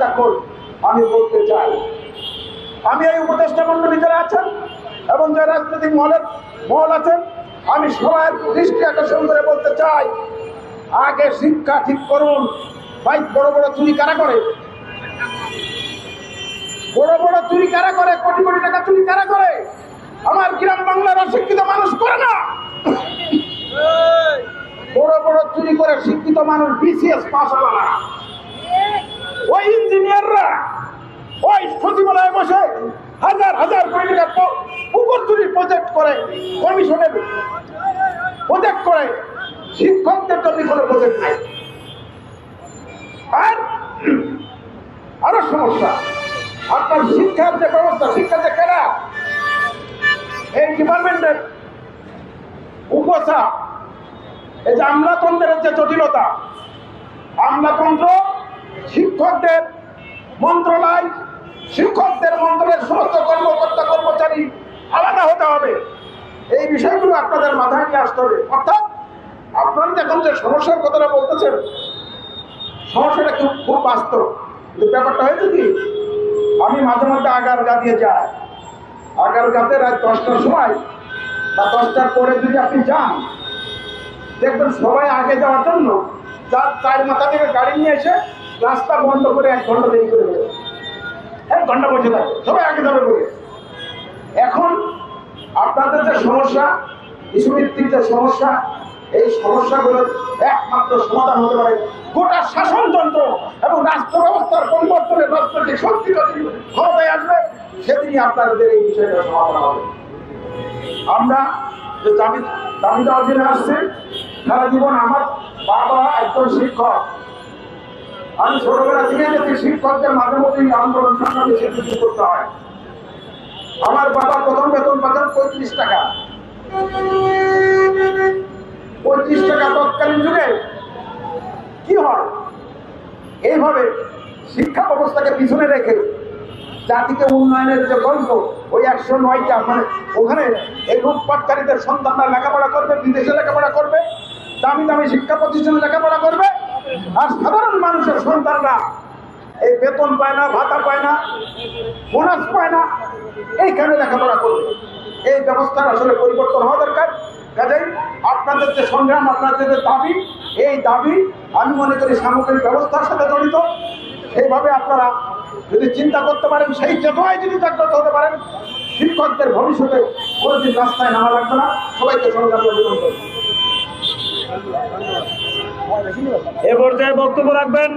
তখন আমি বলতে চাই, আমি এই উপদেষ্টা মন্ডলী যারা আছেন এবং যে রাজনৈতিক মহল আছেন, আমি সবার দৃষ্টি আকর্ষণ করে বলতে চাই, আগে শিক্ষা ঠিক করুন। ভাই, বড় বড় চুরি কারা করে? বড় বড় চুরি কারা করে? কোটি কোটি টাকা চুরি কারা করে? আমার গ্রাম বাংলার অশিক্ষিত মানুষ করে না। বড় বড় চুরি করে শিক্ষিত মানুষ, বিসিএস পাস হওয়া, ওই ইঞ্জিনিয়াররা ওই সচিবালয়ে বসে হাজার হাজার কোটি টাকা পুকুর চুরি প্রজেক্ট করে, কমিশনের প্রজেক্ট করে। শিক্ষকদের জন্য কোনো প্রজেক্ট নাই। আর আরো সমস্যা, আপনার শিক্ষার যে ব্যবস্থা, শিক্ষার যে কেনা, এই ডিপার্টমেন্টের উপচাপ, এই যে আমলাতন্ত্রের যে জটিলতা, আমলাতন্ত্র, শিক্ষকদের মন্ত্রণালয়, শিক্ষকদের মন্ত্রণের সমস্ত কর্মকর্তা কর্মচারী আলাদা হতে হবে। এই বিষয়গুলো আপনাদের মাথায় নিয়ে আসতে হবে। অর্থাৎ আপনারা এখন যে সমস্যার কথাটা বলতেছেন, সমস্যাটা খুব বাস্তব। কিন্তু ব্যাপারটা হয়েছে কি, আমি মাঝে মাঝে আগারগা দিয়ে যাই। আগারগাতে রাত 10টার সময় বা 10টার পরে যদি আপনি যান, দেখবেন সবাই আগে যাওয়ার জন্য যার চার মাথা থেকে গাড়ি নিয়ে এসে রাস্তা বন্ধ করে 1 ঘন্টা দেরি করে দেবে। 1 ঘন্টা বসে থাকে, সবাই আগে যাবে বলে। এখন আপনাদের যে সমস্যা, ইস্যুভিত্তিক যে সমস্যা, এই সমস্যাগুলোর একমাত্র সমাধান হতে পারে গোটা শাসনতন্ত্র এবং রাষ্ট্র ব্যবস্থার পরিবর্তনের রাজনৈতিক শক্তি যদি ক্ষমতায় আসবে, সেদিনই আপনাদের এই বিষয়টা সমাধান হবে। আমরা যে দাবিটা অধীনে আসছে, সারা জীবন আমার বাবা একজন শিক্ষক। আমি ছোটবেলা থেকে যদি শিক্ষকদের মাঝে মধ্যেই আন্দোলন সংগ্রামে স্বীকৃতি করতে হয়। আমার বাবা প্রথম বেতন পাচ্ছেন 35 টাকা। 35 টাকা তৎকালীন যুগে কি হয়? এইভাবে শিক্ষা ব্যবস্থাকে পিছনে রেখে জাতিকে উন্নয়নের যে গল্প, ওই 109টা, মানে ওখানে এই লুটপাটকারীদের সন্তানরা লেখাপড়া করবে, বিদেশে লেখাপড়া করবে, দামি দামি শিক্ষা প্রতিষ্ঠানে লেখাপড়া করবে, আর সাধারণ মানুষের সন্তানরা এই বেতন পায় না, ভাতা পায় না, বোনাস পায় না, এইখানে লেখাপড়া করবে। এই ব্যবস্থার আসলে পরিবর্তন হওয়া দরকার। কাজেই আপনাদের যে সংগ্রাম, আপনাদের যে দাবি, এই দাবি আমি মনে করি সামগ্রিক ব্যবস্থার সাথে জড়িত। সেইভাবে আপনারা যদি চিন্তা করতে পারেন, সেই চেতনায় যদি জাগ্রত হতে পারেন, শিক্ষকদের ভবিষ্যতে কোনোদিন রাস্তায় নামা লাগবে না। সবাইকে সংগ্রাম অভিনন্দন করব। এ পর্যায়ে বক্তব্য রাখবেন